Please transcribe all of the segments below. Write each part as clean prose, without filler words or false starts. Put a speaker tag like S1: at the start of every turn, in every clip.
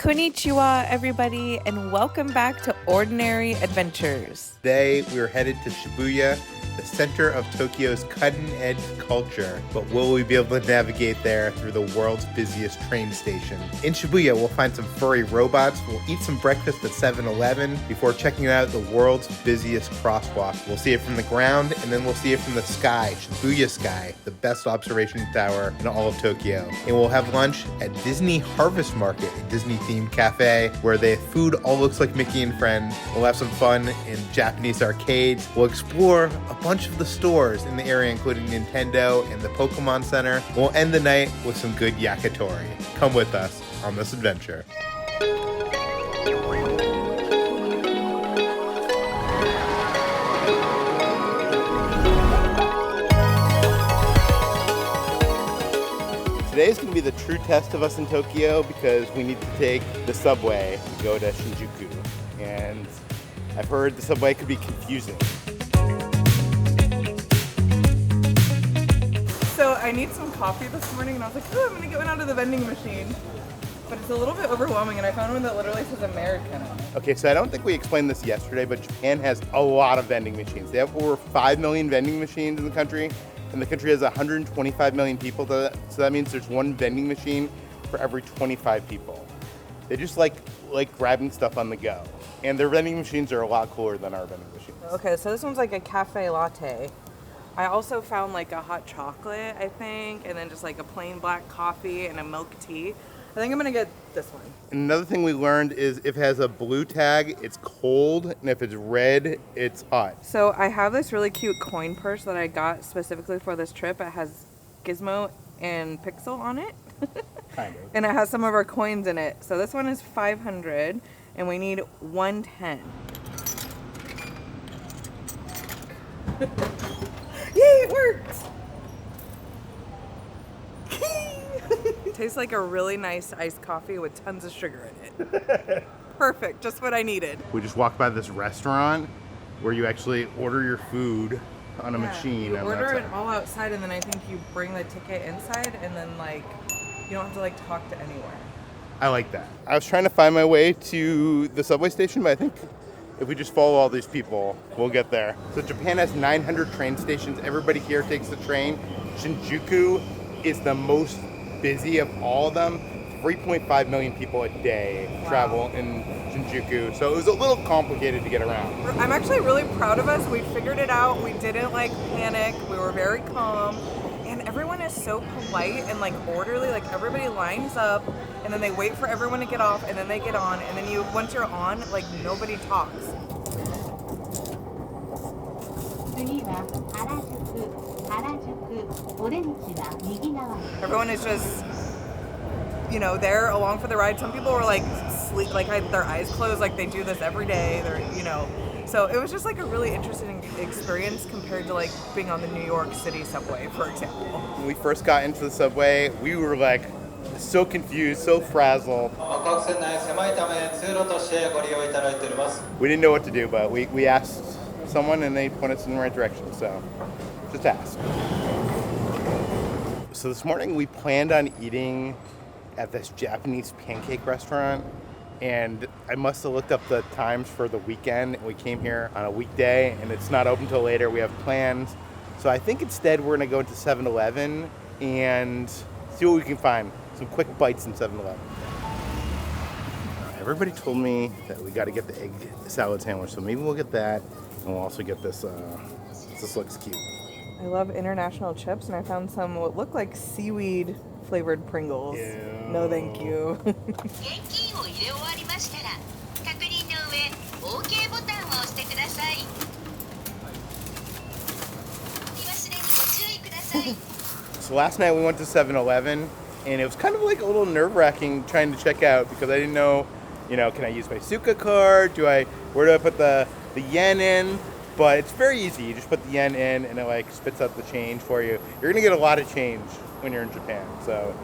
S1: Konnichiwa, everybody, and welcome back to Ordinary Adventures.
S2: Today, we're headed to Shibuya, the center of Tokyo's cutting-edge culture. But will we be able to navigate there through the world's busiest train station? In Shibuya, we'll find some furry robots, we'll eat some breakfast at 7-Eleven before checking out the world's busiest crosswalk. We'll see it from the ground, and then we'll see it from the sky, Shibuya Sky, the best observation tower in all of Tokyo. And we'll have lunch at Disney Harvest Market, a Disney-themed cafe where the food all looks like Mickey and Friends. We'll have some fun in Japanese arcades. We'll explore a bunch of the stores in the area, including Nintendo and the Pokémon Center. We'll end the night with some good yakitori. Come with us on this adventure. Today is going to be the true test of us in Tokyo because we need to take the subway to go to Shinjuku. And I've heard the subway could be confusing.
S1: So I need some coffee this morning, and I was like, oh, I'm going to get one out of the vending machine. But it's a little bit overwhelming, and I found one that literally says American on it.
S2: Okay, so I don't think we explained this yesterday, but Japan has a lot of vending machines. They have over 5 million vending machines in the country. And the country has 125 million people, so that means there's one vending machine for every 25 people. They just like grabbing stuff on the go. And their vending machines are a lot cooler than our vending machines.
S1: Okay, so this one's like a cafe latte. I also found like a hot chocolate, I think, and then just like a plain black coffee and a milk tea. I think I'm gonna get this one.
S2: And another thing we learned is if it has a blue tag, it's cold, and if it's red, it's hot.
S1: So I have this really cute coin purse that I got specifically for this trip. It has Gizmo and Pixel on it.
S2: Kind of.
S1: And it has some of our coins in it. So this one is 500, and we need 110. Yay, it worked! Tastes like a really nice iced coffee with tons of sugar in it. Perfect, just what I needed.
S2: We just walked by this restaurant where you actually order your food on a machine.
S1: You order it all outside, and then I think you bring the ticket inside, and then like you don't have to like talk to anyone.
S2: I like that. I was trying to find my way to the subway station, but I think if we just follow all these people, we'll get there. So Japan has 900 train stations. Everybody here takes the train. Shinjuku is the most busy of all of them. 3.5 million people a day travel in Shinjuku, so it was a little complicated to get around.
S1: I'm actually really proud of us. We figured it out. We didn't like panic. We were very calm, and everyone is so polite and like orderly. Like everybody lines up, and then they wait for everyone to get off, and then they get on, and then once you're on, like nobody talks. Everyone is just, you know, they're along for the ride. Some people were like sleep, like had their eyes closed, like they do this every day. They're, you know, so it was just like a really interesting experience compared to like being on the New York City subway, for example.
S2: When we first got into the subway, we were like so confused, so frazzled. We didn't know what to do, but we asked someone and they pointed us in the right direction, so just ask. So this morning we planned on eating at this Japanese pancake restaurant, and I must have looked up the times for the weekend. We came here on a weekday and it's not open till later. We have plans. So I think instead we're gonna go to 7-Eleven and see what we can find. Some quick bites in 7-Eleven. Everybody told me that we gotta get the egg salad sandwich, so maybe we'll get that. And we'll also get this, this looks cute.
S1: I love international chips, and I found some what look like seaweed flavored Pringles.
S2: Ew.
S1: No, thank you.
S2: So last night we went to 7-Eleven, and it was kind of like a little nerve-wracking trying to check out because I didn't know, you know, can I use my Suica card? Where do I put the yen in? But it's very easy. You just put the yen in and it like spits out the change for you. You're gonna get a lot of change when you're in Japan. So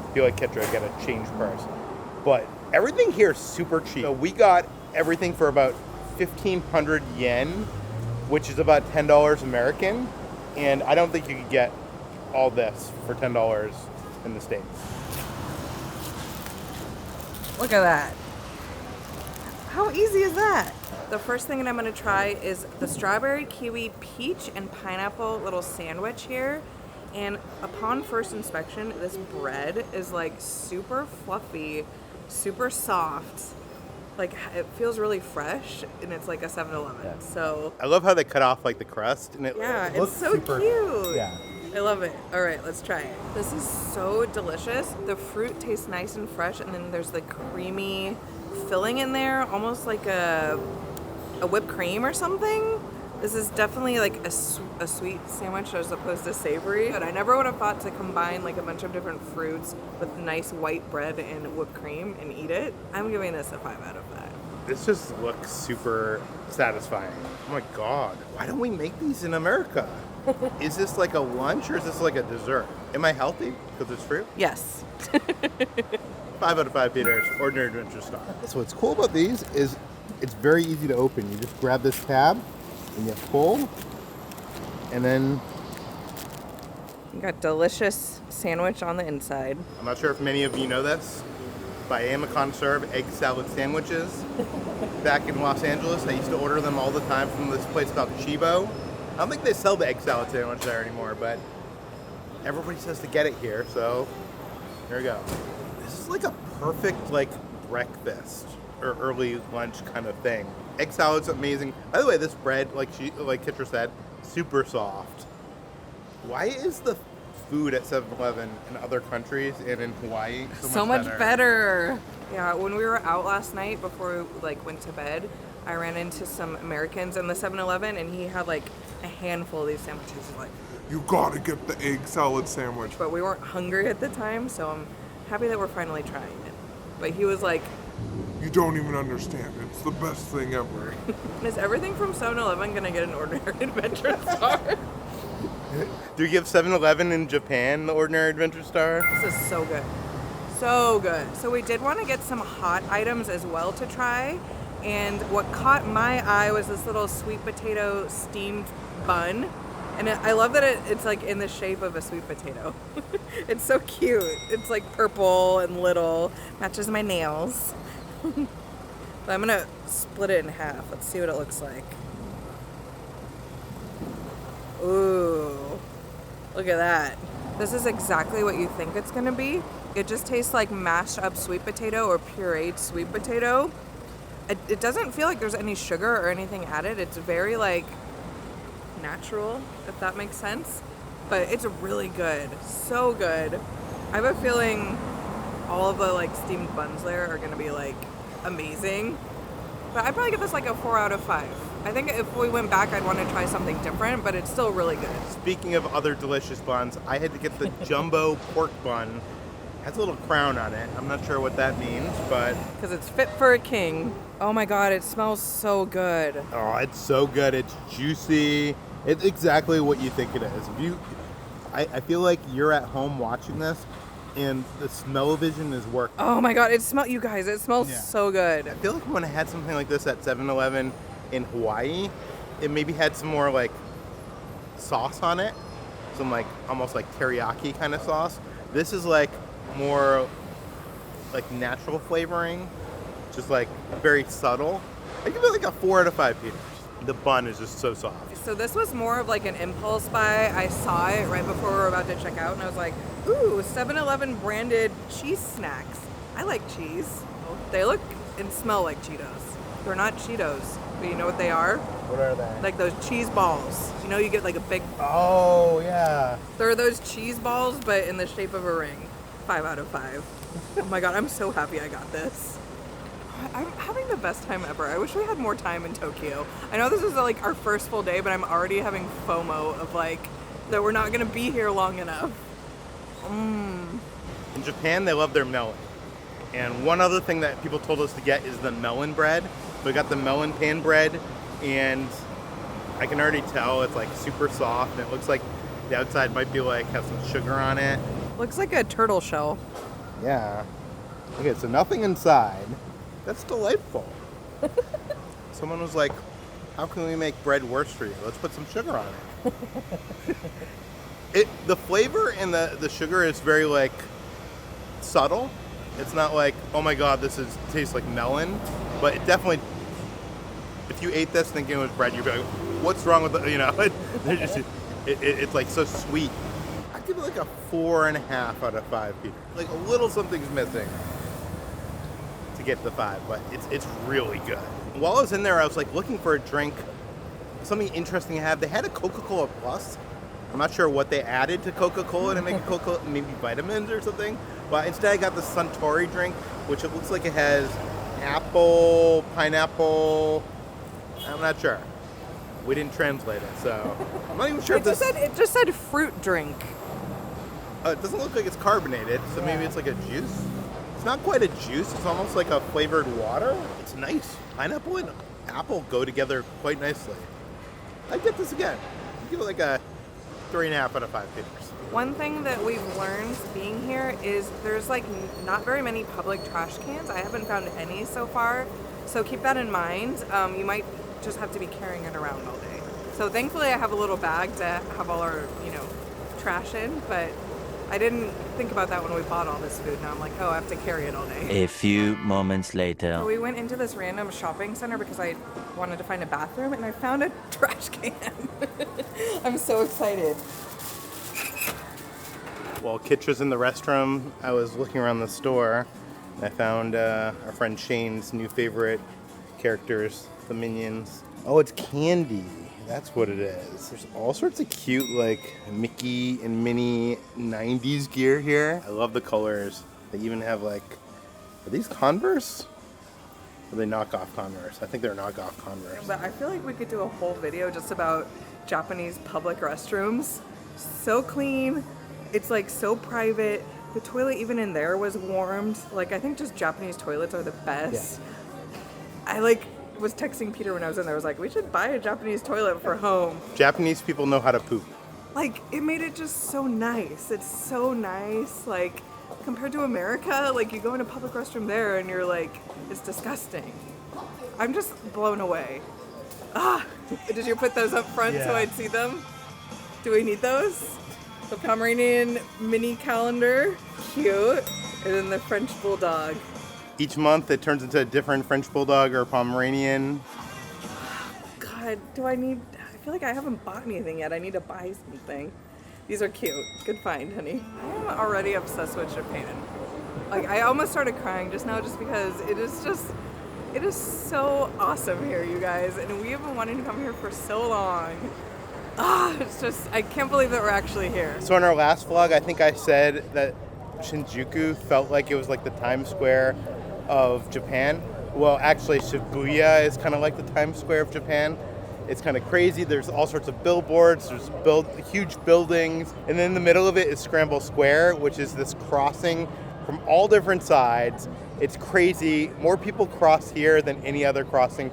S2: if you like Ketra, get a change purse. But everything here is super cheap. So we got everything for about 1,500 yen, which is about $10 American. And I don't think you could get all this for $10 in the States.
S1: Look at that. How easy is that? The first thing that I'm gonna try is the strawberry, kiwi, peach, and pineapple little sandwich here. And upon first inspection, this bread is like super fluffy, super soft. Like it feels really fresh, and it's like a 7-Eleven.
S2: Yeah.
S1: So
S2: I love how they cut off like the crust, and it looks
S1: it's so
S2: super
S1: cute.
S2: Yeah.
S1: I love it. All right, let's try it. This is so delicious. The fruit tastes nice and fresh, and then there's the creamy filling in there, almost like a whipped cream or something. This is definitely like a sweet sandwich as opposed to savory. But I never would have thought to combine like a bunch of different fruits with nice white bread and whipped cream and eat it. I'm giving this a 5 out of 5.
S2: This just looks super satisfying. Oh my God. Why don't we make these in America? Is this like a lunch or is this like a dessert? Am I healthy because it's fruit?
S1: Yes.
S2: 5 out of 5 Peters, Ordinary Adventure Star. So what's cool about these is it's very easy to open. You just grab this tab and you pull, and then
S1: You got delicious sandwich on the inside.
S2: I'm not sure if many of you know this, but I am a connoisseur of egg salad sandwiches. Back in Los Angeles, I used to order them all the time from this place called Chibo. I don't think they sell the egg salad sandwich there anymore, but everybody says to get it here, so here we go. This is like a perfect like breakfast or early lunch kind of thing. Egg salad's amazing. By the way, this bread, like Kitra said, super soft. Why is the food at 7-Eleven in other countries and in Hawaii so
S1: much better? Yeah, when we were out last night before we like went to bed, I ran into some Americans in the 7-Eleven, and he had like a handful of these sandwiches. He's like,
S3: You gotta get the egg salad sandwich.
S1: but we weren't hungry at the time, so I'm happy that we're finally trying it. But he was like,
S3: You don't even understand. It's the best thing ever.
S1: is everything from 7-Eleven gonna get an Ordinary Adventure Star?
S2: Do you give 7-Eleven in Japan the Ordinary Adventure Star?
S1: This is so good. So good. So we did want to get some hot items as well to try. And what caught my eye was this little sweet potato steamed bun. And I love that it's like in the shape of a sweet potato. It's so cute. It's like purple and little. Matches my nails. But I'm going to split it in half. Let's see what it looks like. Ooh, look at that. This is exactly what you think it's gonna be. It just tastes like mashed up sweet potato or pureed sweet potato. It doesn't feel like there's any sugar or anything added. It's very like natural, if that makes sense. But it's really good, so good. I have a feeling all of the like steamed buns there are gonna be like amazing. But I'd probably give this like a 4 out of 5. I think if we went back, I'd want to try something different, but it's still really good.
S2: Speaking of other delicious buns, I had to get the jumbo pork bun. It has a little crown on it. I'm not sure what that means, but...
S1: Because it's fit for a king. Oh my God, it smells so good.
S2: Oh, it's so good. It's juicy. It's exactly what you think it is. I feel like you're at home watching this, and the smell-o-vision is working.
S1: Oh my God, you guys, it smells so good.
S2: I feel like when I had something like this at 7-Eleven in Hawaii, it maybe had some more like sauce on it. Some like almost like teriyaki kind of sauce. This is like more like natural flavoring, just like very subtle. I give it like a 4 out of 5 Peters. The bun is just so soft.
S1: So this was more of like an impulse buy. I saw it right before we were about to check out, and I was like, ooh, 7-Eleven branded cheese snacks. I like cheese. They look and smell like Cheetos. They're not Cheetos, but you know what they are?
S2: What are they?
S1: Like those cheese balls. You know, you get like a big...
S2: Oh, yeah.
S1: They're those cheese balls, but in the shape of a ring. 5 out of 5. Oh my God, I'm so happy I got this. I'm having the best time ever. I wish we had more time in Tokyo. I know this is like our first full day, but I'm already having FOMO of like that we're not gonna be here long enough.
S2: In Japan, they love their melon. And one other thing that people told us to get is the melon bread. We got the melon pan bread, and I can already tell it's like super soft. And it looks like the outside might be like have some sugar on it.
S1: Looks like a turtle shell.
S2: Yeah. Okay, so nothing inside. That's delightful. Someone was like, how can we make bread worse for you? Let's put some sugar on it. The flavor and the sugar is very like subtle. It's not like, oh my god, tastes like melon, but it definitely, if you ate this thinking it was bread, you'd be like, what's wrong with it? You know, it's like so sweet. I'd give it like a 4.5 out of 5 people. Like a little something's missing to get the 5, but it's really good. While I was in there, I was like looking for a drink, something interesting to have. They had a Coca-Cola Plus. I'm not sure what they added to Coca-Cola to make a Coca-Cola, maybe vitamins or something. But instead I got the Suntory drink, which it looks like it has apple, pineapple, I'm not sure. We didn't translate it, so I'm not even sure if
S1: it just said fruit drink.
S2: It doesn't look like it's carbonated, so maybe it's like a juice. It's not quite a juice, it's almost like a flavored water. It's nice. Pineapple and apple go together quite nicely. I'd get this again. I'd give it like a 3.5 out of 5 papers.
S1: One thing that we've learned being here is there's like not very many public trash cans. I haven't found any so far, so keep that in mind. You might just have to be carrying it around all day. So thankfully I have a little bag to have all our, trash in, but I didn't think about that when we bought all this food. Now I'm like, oh, I have to carry it all day.
S4: A few moments later.
S1: So we went into this random shopping center because I wanted to find a bathroom, and I found a trash can. I'm so excited.
S2: While Kitch was in the restroom, I was looking around the store, and I found our friend Shane's new favorite characters, the Minions. Oh, it's candy. That's what it is. There's all sorts of cute, like, Mickey and Minnie 90s gear here. I love the colors. They even have, like, are these Converse? Or are they knockoff Converse? I think they're knockoff Converse.
S1: But I feel like we could do a whole video just about Japanese public restrooms. So clean. It's, like, so private. The toilet even in there was warmed. Like, I think just Japanese toilets are the best. Yeah. I, was texting Peter when I was in there. I was like, we should buy a Japanese toilet for home.
S2: Japanese people know how to poop.
S1: Like, it made it just so nice. It's so nice. Like, compared to America, like, you go in a public restroom there and you're like, it's disgusting. I'm just blown away. Did you put those up front so I'd see them? Do we need those? The Pomeranian mini calendar, cute. And then the French Bulldog.
S2: Each month it turns into a different French Bulldog or Pomeranian.
S1: God, I feel like I haven't bought anything yet. I need to buy something. These are cute. Good find, honey. I am already obsessed with Japan. Like, I almost started crying just now just because it is so awesome here, you guys. And we have been wanting to come here for so long. I can't believe that we're actually here.
S2: So in our last vlog, I think I said that Shinjuku felt like it was like the Times Square of Japan. Well, actually, Shibuya is kind of like the Times Square of Japan. It's kind of crazy. There's all sorts of billboards. There's huge buildings. And then in the middle of it is Scramble Square, which is this crossing from all different sides. It's crazy. More people cross here than any other crossing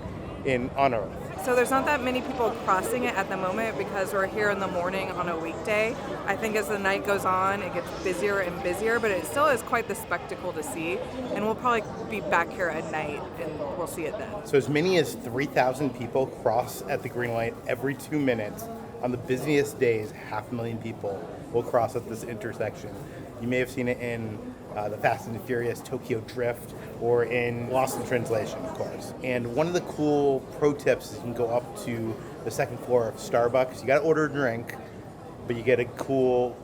S2: on Earth.
S1: So there's not that many people crossing it at the moment because we're here in the morning on a weekday. I think as the night goes on, it gets busier and busier, but it still is quite the spectacle to see. And we'll probably be back here at night and we'll see it then.
S2: So as many as 3,000 people cross at the green light every 2 minutes. On the busiest days, 500,000 people will cross at this intersection. You may have seen it in the Fast and Furious Tokyo Drift or in Lost in Translation, of course. And one of the cool pro tips is you can go up to the second floor of Starbucks. You gotta order a drink, but you get a cool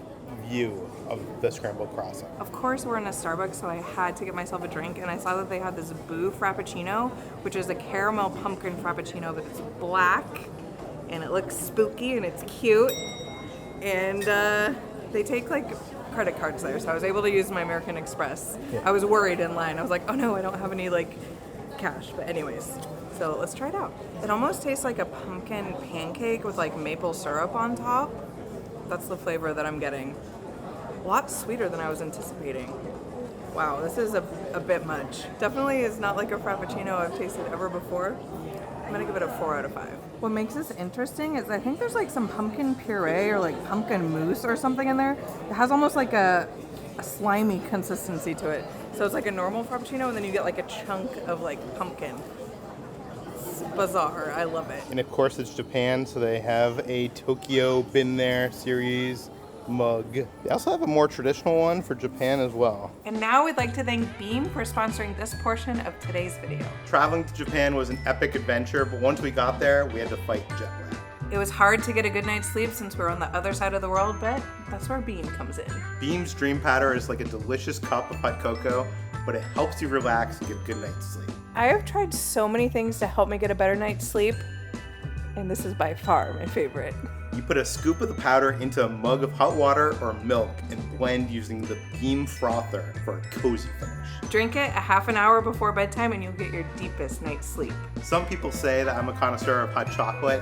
S2: view of the Scramble Crossing.
S1: Of course, we're in a Starbucks, so I had to get myself a drink, and I saw that they had this Boo Frappuccino, which is a caramel pumpkin Frappuccino, but it's black, and it looks spooky, and it's cute, and they take, like, credit cards there, so I was able to use my American Express. Yeah. I was worried in line. I was like, oh no, I don't have any, like, cash, but anyways. So let's try it out. It almost tastes like a pumpkin pancake with, like, maple syrup on top. That's the flavor that I'm getting. A lot sweeter than I was anticipating. Wow, this is a bit much. Definitely is not like a Frappuccino I've tasted ever before. I'm gonna give it a 4 out of 5. What makes this interesting is I think there's like some pumpkin puree or like pumpkin mousse or something in there. It has almost like a slimy consistency to it. So it's like a normal Frappuccino and then you get like a chunk of like pumpkin. It's bizarre, I love it.
S2: And of course it's Japan, so they have a Tokyo Been There series mug. They also have a more traditional one for Japan as well.
S1: And now we'd like to thank Beam for sponsoring this portion of today's video.
S2: Traveling to Japan was an epic adventure, but once we got there, we had to fight jet lag.
S1: It was hard to get a good night's sleep since we were on the other side of the world, but that's where Beam comes in.
S2: Beam's Dream Powder is like a delicious cup of hot cocoa, but it helps you relax and get a good night's sleep.
S1: I have tried so many things to help me get a better night's sleep, and this is by far my favorite.
S2: You put a scoop of the powder into a mug of hot water or milk and blend using the Beam frother for a cozy finish.
S1: Drink it a half an hour before bedtime and you'll get your deepest night's sleep.
S2: Some people say that I'm a connoisseur of hot chocolate,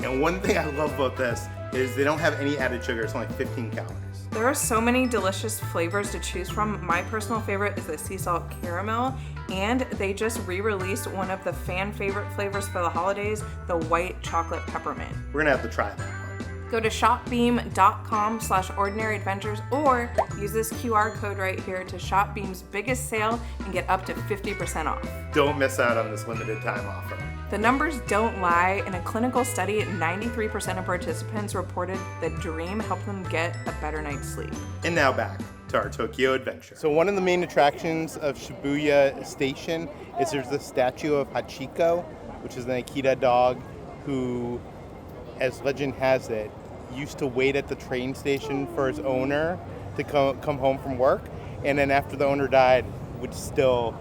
S2: and one thing I love about this is they don't have any added sugar. It's only 15 calories.
S1: There are so many delicious flavors to choose from. My personal favorite is the sea salt caramel, and they just re-released one of the fan favorite flavors for the holidays, the white chocolate peppermint.
S2: We're gonna have to try that one.
S1: Go to shopbeam.com/ordinaryadventures or use this QR code right here to shop Beam's biggest sale and get up to 50% off.
S2: Don't miss out on this limited time offer.
S1: The numbers don't lie. In a clinical study, 93% of participants reported that Dream helped them get a better night's sleep.
S2: And now back to our Tokyo adventure. So one of the main attractions of Shibuya Station is there's the statue of Hachiko, which is an Akita dog who, as legend has it, used to wait at the train station for his owner to come home from work, and then after the owner died, would still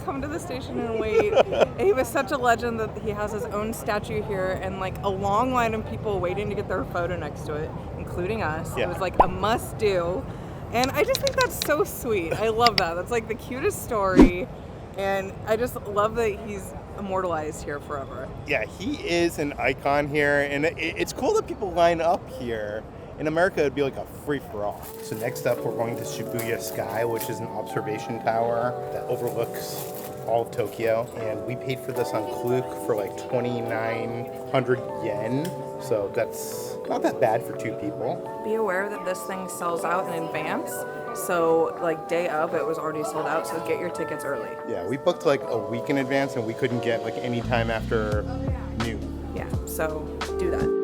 S2: come to the station and wait. And he was such a legend that he has his own statue here, and like a long line of people waiting to get their photo next to it, including us. Yeah. It was like a must do, and I just think that's so sweet. I love that. That's like the cutest story, and I just love that he's immortalized here forever. Yeah, he is an icon here, and it's cool that people line up here. In America, it'd be like a free-for-all. So next up, we're going to Shibuya Sky, which is an observation tower that overlooks all of Tokyo. And we paid for this on Klook for like 2,900 yen. So that's not that bad for two people. Be aware that this thing sells out in advance. So like day of, it was already sold out. So get your tickets early. Yeah, we booked like a week in advance and we couldn't get like any time after noon. Yeah, so do that.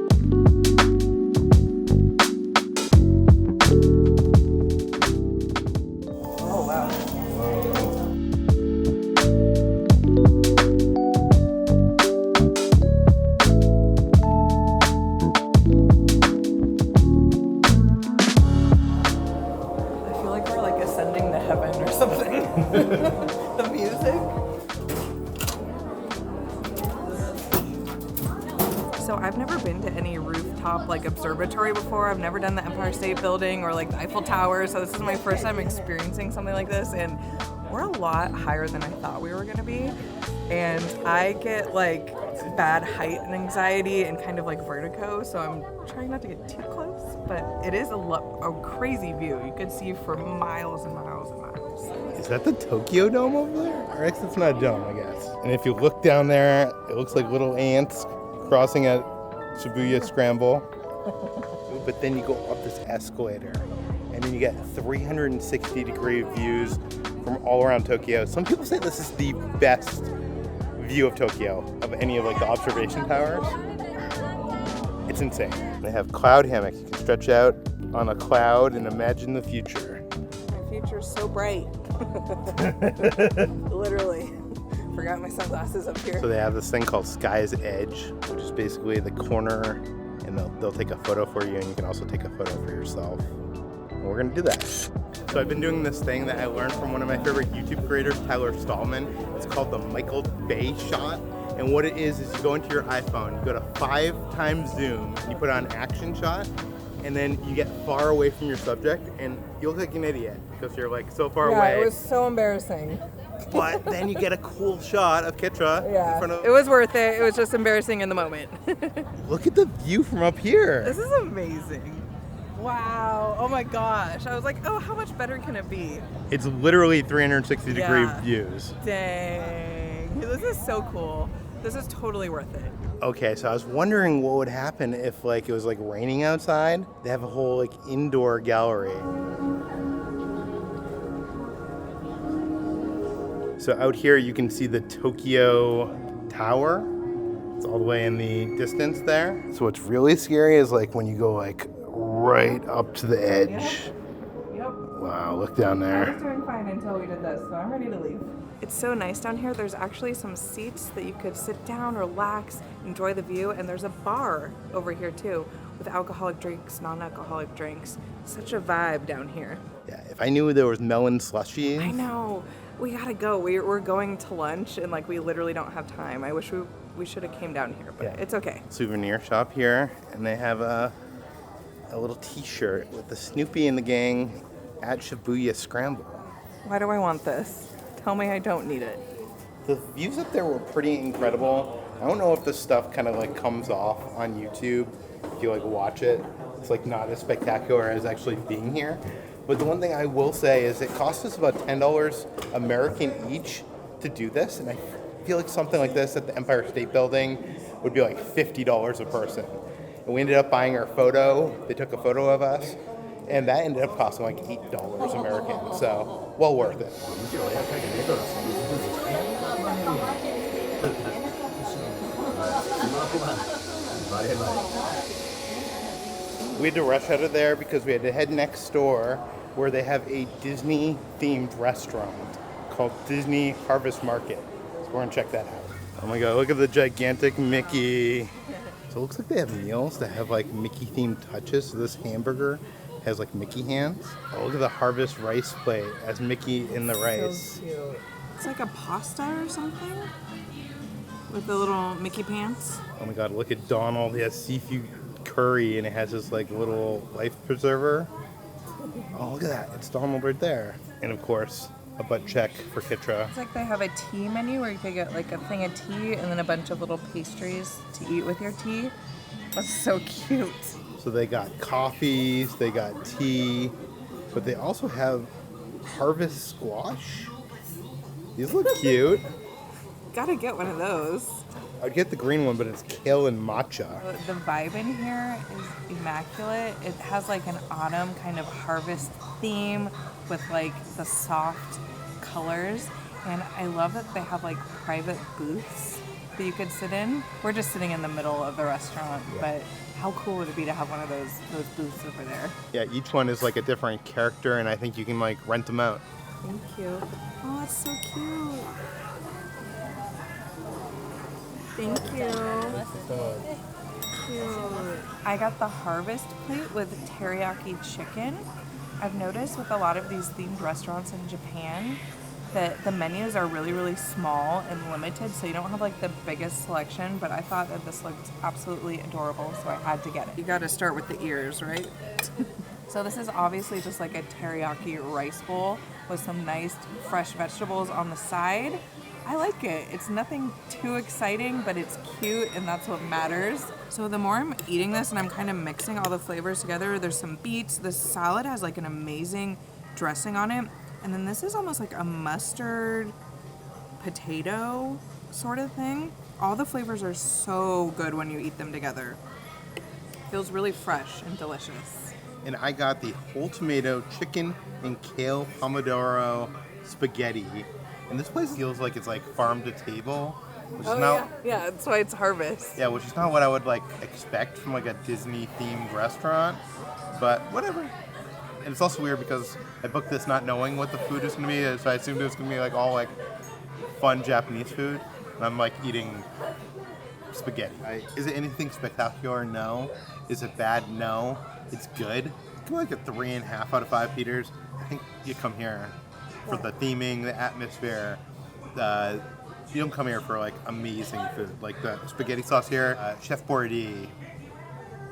S2: The music. So I've never been to any rooftop like observatory before. I've never done the Empire State Building or like the Eiffel Tower. So this is my first time experiencing something like this, and we're a lot higher than I thought we were gonna be. And I get like bad height and anxiety and kind of like vertigo, so I'm trying not to get too close, but it is a crazy view. You could see for miles and miles and miles. Is that the Tokyo Dome over there? Or actually, it's not a dome, I guess. And if you look down there, it looks like little ants crossing at Shibuya Scramble. But then you go up this escalator, and then you get 360-degree views from all around Tokyo. Some people say this is the best view of Tokyo of any of like the observation towers. It's insane. They have cloud hammocks. You can stretch out on a cloud and imagine the future. The future's so bright. Literally. Forgot my sunglasses up here. So they have this thing called Sky's Edge, which is basically the corner, and they'll take a photo for you, and you can also take a photo for yourself. And we're gonna do that. So I've been doing this thing that I learned from one of my favorite YouTube creators, Tyler Stallman. It's called the Michael Bay shot. And what it is you go into your iPhone, you go to 5x zoom, and you put on action shot, and then you get far away from your subject, and you look like an idiot because you're like so far away. Yeah, it was so embarrassing. But then you get a cool shot of Kitra in front of... It was worth it. It was just embarrassing in the moment. Look at the view from up here. This is amazing. Wow. Oh my gosh. I was like, oh, how much better can it be? It's literally 360-degree views. Dang. This is so cool. This is totally worth it. Okay, so I was wondering what would happen if like it was like raining outside. They have a whole like indoor gallery. So out here you can see the Tokyo Tower. It's all the way in the distance there. So what's really scary is like when you go like right up to the edge.
S1: Yep.
S2: Wow, look down
S1: I
S2: there.
S1: was doing fine until we did this, so I'm ready to leave. It's so nice down here. There's actually some seats that you could sit down, relax, enjoy the view, and there's a bar over here too with alcoholic drinks, non-alcoholic drinks. Such a vibe down here.
S2: Yeah, if I knew there was melon slushies.
S1: I know. We gotta go. We're going to lunch, and like we literally don't have time. I wish we should have came down here, but
S2: Yeah.
S1: it's okay.
S2: Souvenir shop here, and they have a little T-shirt with the Snoopy and the gang at Shibuya Scramble.
S1: Why do I want this? Tell me I don't need it.
S2: The views up there were pretty incredible. I don't know if this stuff kind of like comes off on YouTube. If you like watch it, it's like not as spectacular as actually being here. But the one thing I will say is it cost us about $10 American each to do this, and I feel like something like this at the Empire State Building would be like $50 a person. And we ended up buying our photo. They took a photo of us, and that ended up costing like $8 American. So well worth it. We had to rush out of there because we had to head next door where they have a Disney themed restaurant called Disney Harvest Market. So we're gonna check that out. Oh my god, look at the gigantic Mickey. So it looks like they have meals that have like Mickey themed touches. So this hamburger has like Mickey hands. Oh, look at the harvest rice plate as Mickey in the rice.
S1: So cute. It's like a pasta or something with the little Mickey pants.
S2: Oh my god, look at Donald. He has seafood curry and it has this like little life preserver. Oh, look at that. It's Donald right there. And of course, a butt check for Kitra.
S1: It's like they have a tea menu where you could get like a thing of tea and then a bunch of little pastries to eat with your tea. That's so cute.
S2: So they got coffees, they got tea, but they also have harvest squash. These look cute.
S1: Gotta get one of those.
S2: I'd get the green one, but it's kale and matcha.
S1: The vibe in here is immaculate. It has like an autumn kind of harvest theme with like the soft colors. And I love that they have like private booths that you could sit in. We're just sitting in the middle of the restaurant, but how cool would it be to have one of those booths over there?
S2: Yeah, each one is like a different character, and I think you can like rent them out.
S1: Thank you. Oh, that's so cute. Thank you. Cute. I got the harvest plate with teriyaki chicken. I've noticed with a lot of these themed restaurants in Japan that the menus are really, really small and limited, so you don't have like the biggest selection, but I thought that this looked absolutely adorable, so I had to get it. You gotta start with the ears, right? So this is obviously just like a teriyaki rice bowl with some nice fresh vegetables on the side. I like it. It's nothing too exciting, but it's cute and that's what matters. So the more I'm eating this and I'm kind of mixing all the flavors together, there's some beets. This salad has like an amazing dressing on it. And then this is almost like a mustard potato sort of thing. All the flavors are so good when you eat them together. Feels really fresh and delicious.
S2: And I got the whole tomato chicken and kale pomodoro spaghetti. And this place feels like it's like farm to table, which is not,
S1: yeah, that's why it's harvest.
S2: yeah, which is not what I would like expect from like a Disney themed restaurant, but whatever. And it's also weird because I booked this not knowing what the food is gonna be, so I assumed it was gonna be like all like fun Japanese food, and I'm like eating spaghetti. Is it anything spectacular? No. Is it bad? No. It's good. Give me like a 3.5 out of 5 Peters. I think you come here for the theming, the atmosphere. You don't come here for like amazing food. Like the spaghetti sauce here, Chef Boyardee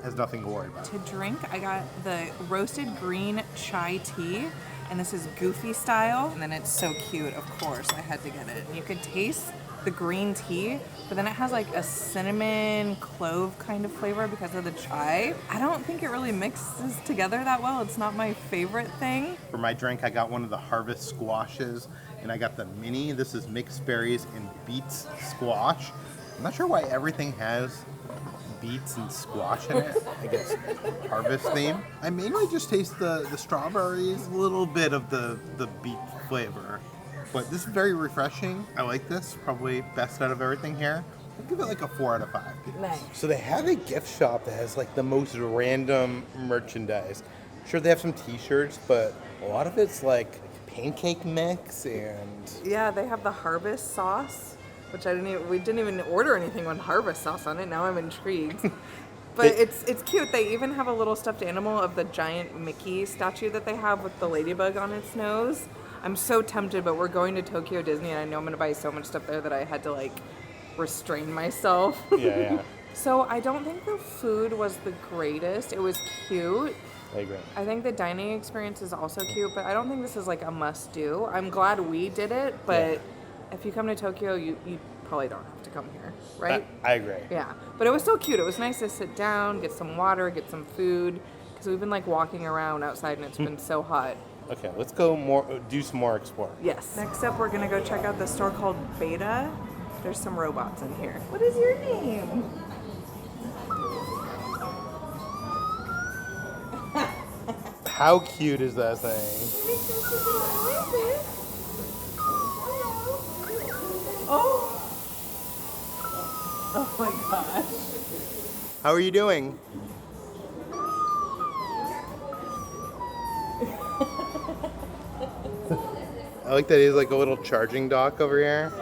S2: has nothing to worry about.
S1: To drink, I got the roasted green chai tea, and this is goofy style. And then it's so cute, of course, I had to get it. You could taste the green tea, but then it has like a cinnamon clove kind of flavor because of the chai. I don't think it really mixes together that well. It's not my favorite thing.
S2: For my drink, I got one of the harvest squashes, and I got the mini. This is mixed berries and beets squash. I'm not sure why everything has beets and squash in it. I guess harvest theme. I mainly just taste the strawberries, a little bit of the beet flavor. But this is very refreshing. I like this, probably best out of everything here. I'll give it like a 4 out of 5.
S1: Nice.
S2: So they have a gift shop that has like the most random merchandise. Sure, they have some t-shirts, but a lot of it's like pancake mix and...
S1: Yeah, they have the harvest sauce, which we didn't even order anything with harvest sauce on it. Now I'm intrigued. But it's cute. They even have a little stuffed animal of the giant Mickey statue that they have with the ladybug on its nose. I'm so tempted, but we're going to Tokyo Disney, and I know I'm going to buy so much stuff there that I had to, like, restrain myself.
S2: Yeah.
S1: So I don't think the food was the greatest. It was cute.
S2: I agree.
S1: I think the dining experience is also cute, but I don't think this is, like, a must-do. I'm glad we did it, but if you come to Tokyo, you probably don't have to come here, right?
S2: I agree.
S1: Yeah, but it was still cute. It was nice to sit down, get some water, get some food, because we've been, like, walking around outside, and it's been so hot.
S2: Okay, let's go do some more exploring.
S1: Yes. Next up, we're going to go check out the store called B8TA. There's some robots in here. What is your name?
S2: How cute is that thing?
S1: Oh! Oh my gosh.
S2: How are you doing? I like that he's like a little charging dock over here.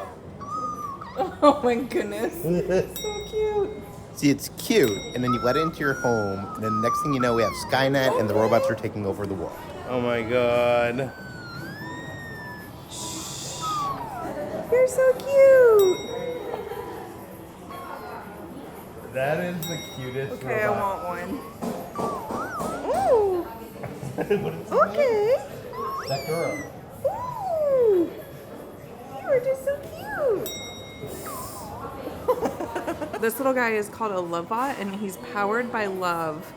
S1: Oh my goodness. So cute.
S2: See, it's cute, and then you let it into your home, and then the next thing you know, we have Skynet, and the robots are taking over the world. Oh my god.
S1: You're so cute.
S2: That is the cutest
S1: Okay,
S2: robot.
S1: I want one. Ooh.
S2: What is
S1: Okay.
S2: that girl?
S1: Ooh. You are just so cute. This little guy is called a Lovebot, and he's powered by love.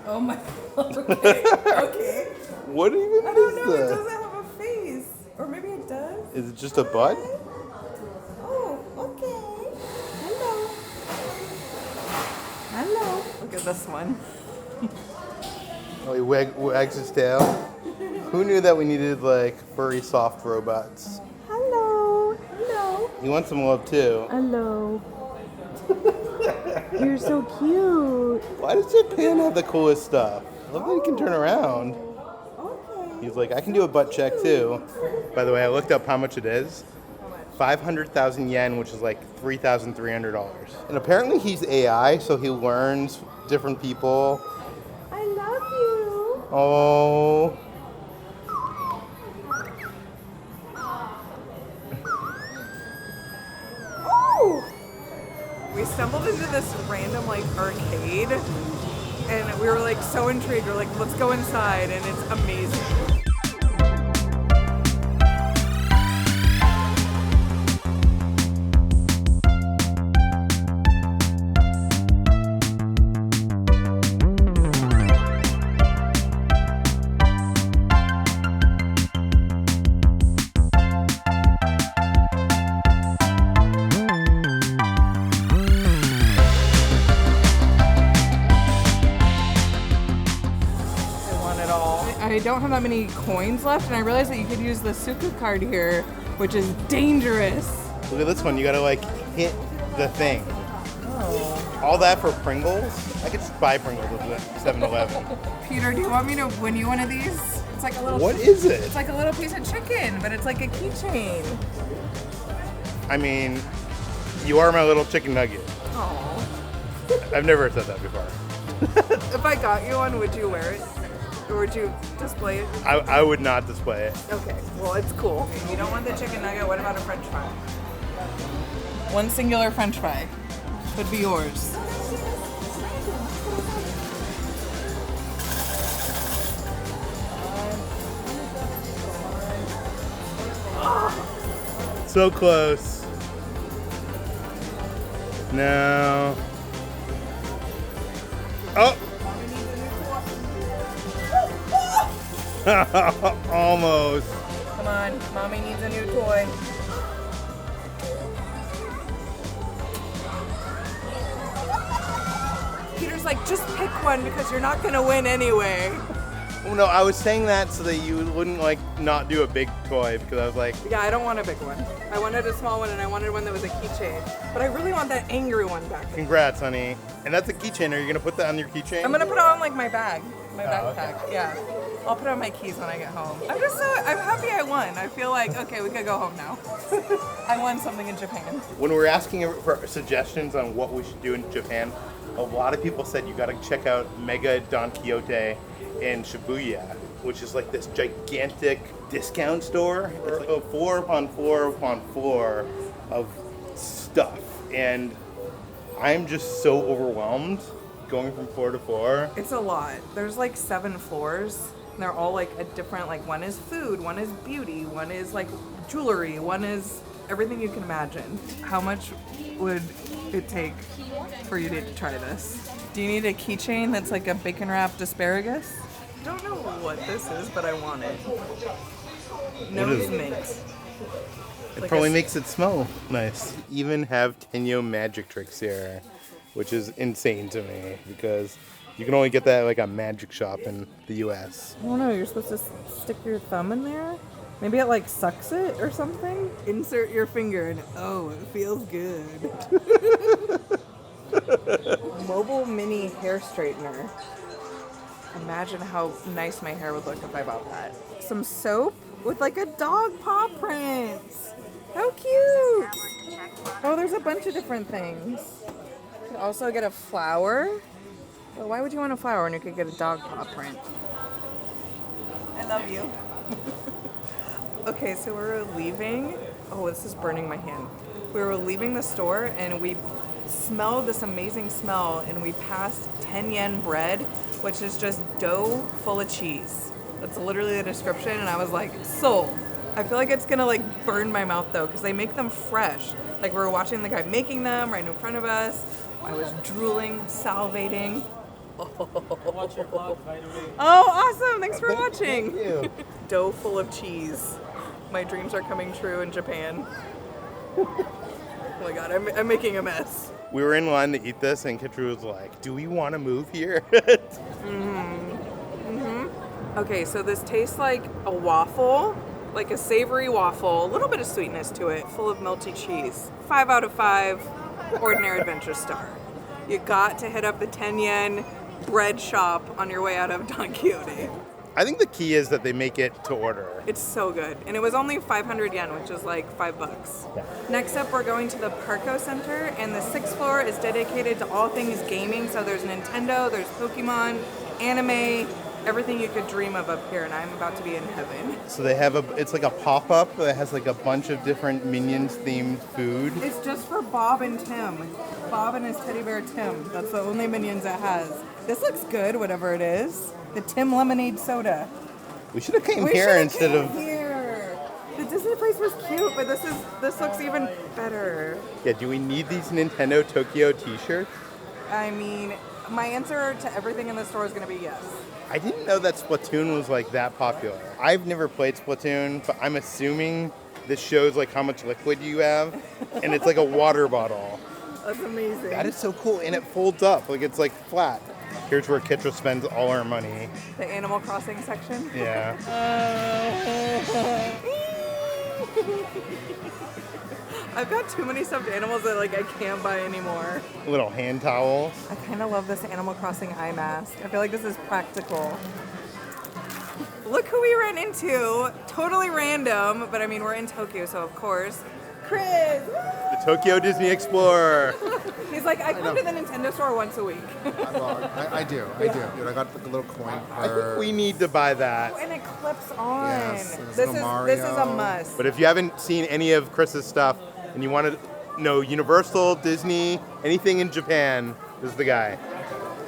S1: Oh my god. Okay. Okay.
S2: What even
S1: I don't
S2: is
S1: know. It
S2: that?
S1: doesn't have a face. Or maybe it does.
S2: Is it just a butt?
S1: Oh, okay. Hello. Hello. Look at this one.
S2: Oh, he wags his tail. Who knew that we needed like furry soft robots?
S1: Hello. Hello.
S2: He wants some love too.
S1: Hello. You're so cute.
S2: Why does Japan have the coolest stuff? I love that he can turn around.
S1: Okay.
S2: He's like, I can do a butt check too. By the way, I looked up how much it is. 500,000 yen, which is like $3,300. And apparently he's AI, so he learns different people.
S1: I love you.
S2: Oh.
S1: Oh! We stumbled into this random like arcade, and we were like so intrigued. We're like, let's go inside, and it's amazing. I don't have that many coins left, and I realized that you could use the Suku card here, which is dangerous.
S2: Look at this one. You gotta like hit the thing.
S1: Oh.
S2: All that for Pringles? I could just buy Pringles at 7-Eleven.
S1: Peter, do you want me to win you one of these? It's like a little.
S2: What is it?
S1: It's like a little piece of chicken, but it's like a keychain.
S2: I mean, you are my little chicken nugget.
S1: Oh.
S2: I've never said that before.
S1: If I got you one, would you wear it? Or would you display it?
S2: I would not display it.
S1: Okay, well, it's cool. You don't want the chicken nugget, what about a french fry? One singular french fry would be yours.
S2: So close. No. Oh! Almost.
S1: Come on, mommy needs a new toy. Peter's like, just pick one because you're not gonna win anyway.
S2: Oh no, I was saying that so that you wouldn't like not do a big toy because I was like,
S1: Yeah, I don't want a big one. I wanted a small one and I wanted one that was a keychain. But I really want that angry one back there.
S2: congrats, honey. And that's a keychain. Are you going to put that on your keychain?
S1: I'm gonna put it on like my bag, my
S2: Oh,
S1: backpack.
S2: okay.
S1: Yeah, I'll put on my keys when I get home. I'm happy I won. I feel like, okay, we could go home now. I won something in Japan.
S2: When we were asking for suggestions on what we should do in Japan, a lot of people said you got to check out Mega Don Quijote in Shibuya, which is like this gigantic discount store. It's like a 4x4x4 of stuff. And I'm just so overwhelmed going from floor to floor.
S1: It's a lot. There's like 7 floors. And they're all like a different, like one is food, one is beauty, one is like jewelry, one is everything you can imagine. How much would it take for you to try this? Do you need a keychain that's like a bacon wrapped asparagus? I don't know what this is, but I want it. Nose
S2: is it?
S1: mint.
S2: It
S1: Like
S2: probably
S1: a-
S2: makes it smell nice. Even have Tenyo magic tricks here, which is insane to me because you can only get that at like a magic shop in the US.
S1: I don't know, you're supposed to stick your thumb in there? Maybe it like sucks it or something? Insert your finger and oh, it feels good. Mobile mini hair straightener. Imagine how nice my hair would look if I bought that. Some soap with like a dog paw print. How cute! Oh, there's a bunch of different things. You could also get a flower. Well, why would you want a flower when you could get a dog paw print? I love you. Okay, so we're leaving. Oh, this is burning my hand. We were leaving the store and we smelled this amazing smell and we passed 10 yen bread, which is just dough full of cheese. That's literally the description and I was like, sold. I feel like it's gonna like burn my mouth though because they make them fresh. Like we were watching the guy making them right in front of us. I was drooling, salivating.
S5: Watch your vlog, by the way.
S1: Oh, awesome! Thanks for watching.
S2: Thank you.
S1: Dough full of cheese. My dreams are coming true in Japan. Oh my god, I'm making a mess.
S2: We were in line to eat this, and Kitru was like, "Do we want to move here?"
S1: Okay, so this tastes like a waffle, like a savory waffle, a little bit of sweetness to it, full of melty cheese. 5 out of 5, ordinary adventure star. You got to hit up the 10 yen bread shop on your way out of Don Quixote.
S2: I think the key is that they make it to order.
S1: It's so good. And it was only 500 yen, which is like $5.
S2: Yeah.
S1: Next up, we're going to the Pokémon Center, and the 6th floor is dedicated to all things gaming. So there's Nintendo, there's Pokemon, anime, everything you could dream of up here, and I'm about to be in heaven.
S2: So they have it's like a pop-up that has like a bunch of different Minions-themed food.
S1: It's just for Bob and Tim. Bob and his teddy bear Tim. That's the only Minions it has. This looks good, whatever it is. The Tim Lemonade Soda.
S2: We should have came
S1: We
S2: here
S1: should've
S2: instead
S1: came
S2: of...
S1: here. The Disney place was cute, but this looks even better.
S2: Yeah, do we need these Nintendo Tokyo t-shirts?
S1: I mean, my answer to everything in the store is going to be yes.
S2: I didn't know that Splatoon was like that popular. I've never played Splatoon, but I'm assuming this shows like how much liquid you have, and it's like a water bottle.
S1: That's amazing.
S2: That is so cool, and it folds up, like it's like flat. Here's where Kitra spends all her money.
S1: The Animal Crossing section.
S2: Yeah.
S1: I've got too many stuffed animals that like I can't buy anymore.
S2: Little hand towels.
S1: I kind of love this Animal Crossing eye mask. I feel like this is practical. Look who we ran into. Totally random, but I mean, we're in Tokyo, so of course. Chris!
S2: The Tokyo Disney Explorer.
S1: He's like, I come to the Nintendo store once a week.
S6: Well, I do. Dude, I got the little coin
S2: I think
S6: card.
S2: we need to buy that.
S1: Oh, and it clips on.
S6: Yes, there's
S1: this
S6: little
S1: is a
S6: Mario.
S1: must.
S2: But if you haven't seen any of Chris's stuff and you want to know Universal, Disney, anything in Japan, this is the guy.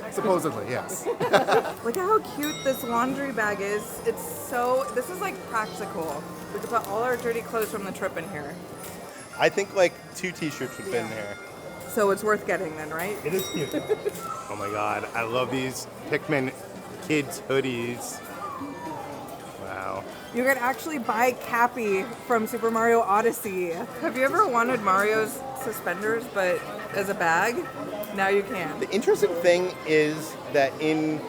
S6: Supposedly, yes.
S1: Look at how cute this laundry bag is. This is like practical. We could put all our dirty clothes from the trip in here.
S2: I think like 2 t-shirts would fit in here.
S1: So it's worth getting then, right?
S2: It is cute. Oh my god, I love these Pikmin kids hoodies. Wow.
S1: You could actually buy Cappy from Super Mario Odyssey. Have you ever wanted Mario's suspenders, but as a bag? Now you can.
S2: The interesting thing is that in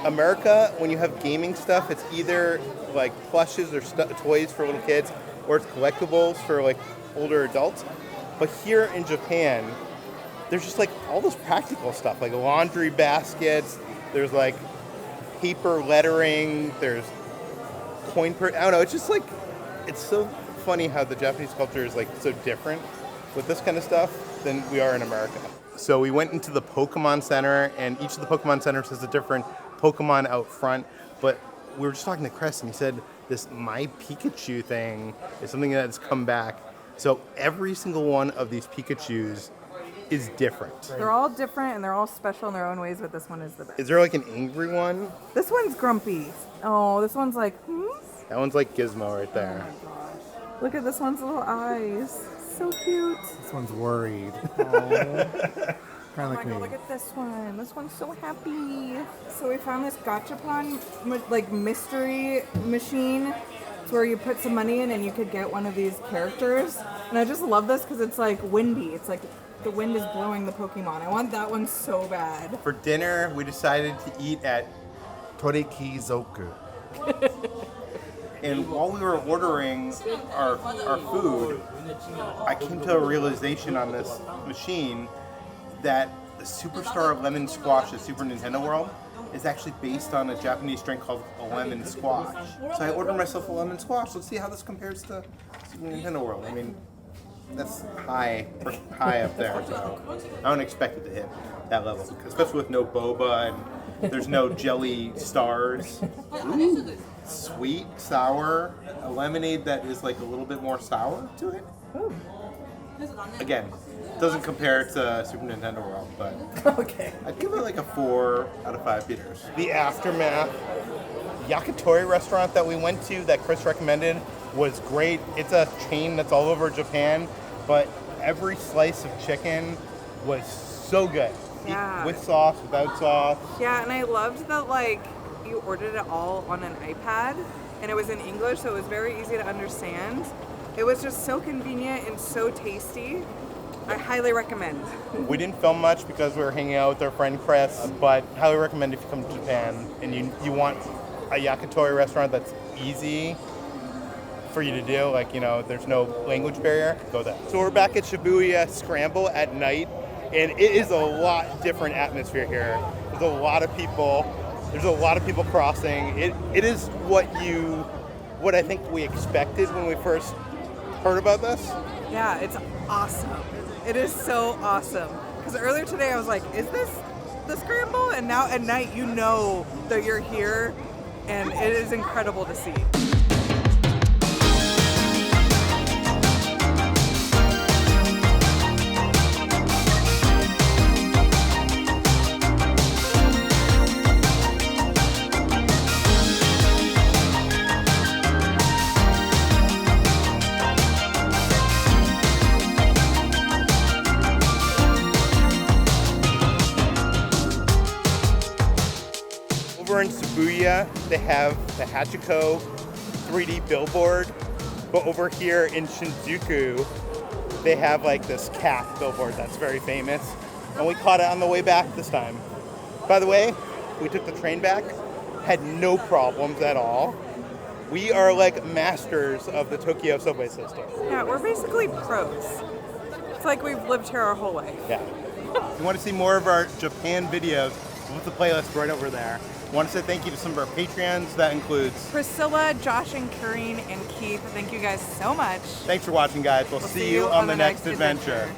S2: America, when you have gaming stuff, it's either like plushes or toys for little kids, or it's collectibles for like older adults. But here in Japan, there's just like all this practical stuff, like laundry baskets. There's like paper lettering. There's I don't know. It's just like, it's so funny how the Japanese culture is like so different with this kind of stuff than we are in America. So we went into the Pokémon Center, and each of the Pokémon Centers has a different Pokémon out front. But we were just talking to Chris, and he said this My Pikachu thing is something that's come back. So every single one of these Pikachus is different.
S1: They're all different and they're all special in their own ways, but this one is the best.
S2: Is there like an angry one?
S1: This one's grumpy. Oh, this one's like,
S2: That one's like Gizmo right there.
S1: Oh my gosh. Look at this one's little eyes. So cute.
S6: This one's worried. Kind of like me.
S1: Look at this one. This one's so happy. So we found this gachapon like mystery machine. It's where you put some money in and you could get one of these characters. And I just love this because it's like windy. It's like the wind is blowing the Pokemon. I want that one so bad.
S2: For dinner, we decided to eat at
S6: Torikizoku.
S2: And while we were ordering our food, I came to a realization on this machine that the Superstar Lemon Squash at Super Nintendo World is actually based on a Japanese drink called a lemon squash. So I ordered myself a lemon squash. Let's see how this compares to Super Nintendo World. I mean, that's high up there. So I don't expect it to hit that level, especially with no boba and there's no jelly stars. Ooh. Sweet, sour, a lemonade that is like a little bit more sour to it.
S1: Ooh.
S2: Again, doesn't compare to Super Nintendo World, but
S1: Okay.
S2: I'd give it like a 4 out of 5 beaters. The Aftermath Yakitori restaurant that we went to that Chris recommended was great. It's a chain that's all over Japan, but every slice of chicken was so good.
S1: Yeah.
S2: With sauce, without sauce.
S1: Yeah, and I loved that like you ordered it all on an iPad and it was in English, so it was very easy to understand. It was just so convenient and so tasty. I highly recommend.
S2: We didn't film much because we were hanging out with our friend Chris, but highly recommend if you come to Japan and you want a yakitori restaurant that's easy for you to do, like, you know, there's no language barrier, go there. So we're back at Shibuya Scramble at night, and it is a lot different atmosphere here. There's a lot of people. There's a lot of people crossing. It is what I think we expected when we first heard about this.
S1: Yeah, it's awesome. It is so awesome. Because earlier today I was like, is this the Scramble? And now at night you know that you're here, and it is incredible to see.
S2: Over in Shibuya, they have the Hachiko 3D billboard, but over here in Shinjuku, they have like this cat billboard that's very famous, and we caught it on the way back this time. By the way, we took the train back, had no problems at all. We are like masters of the Tokyo subway system.
S1: Yeah, we're basically pros. It's like we've lived here our whole life.
S2: Yeah. If you want to see more of our Japan videos, what's the playlist right over there? I want to say thank you to some of our Patreons. That includes
S1: Priscilla, Josh, and Kareen, and Keith. Thank you guys so much.
S2: Thanks for watching, guys. We'll see you on the next adventure.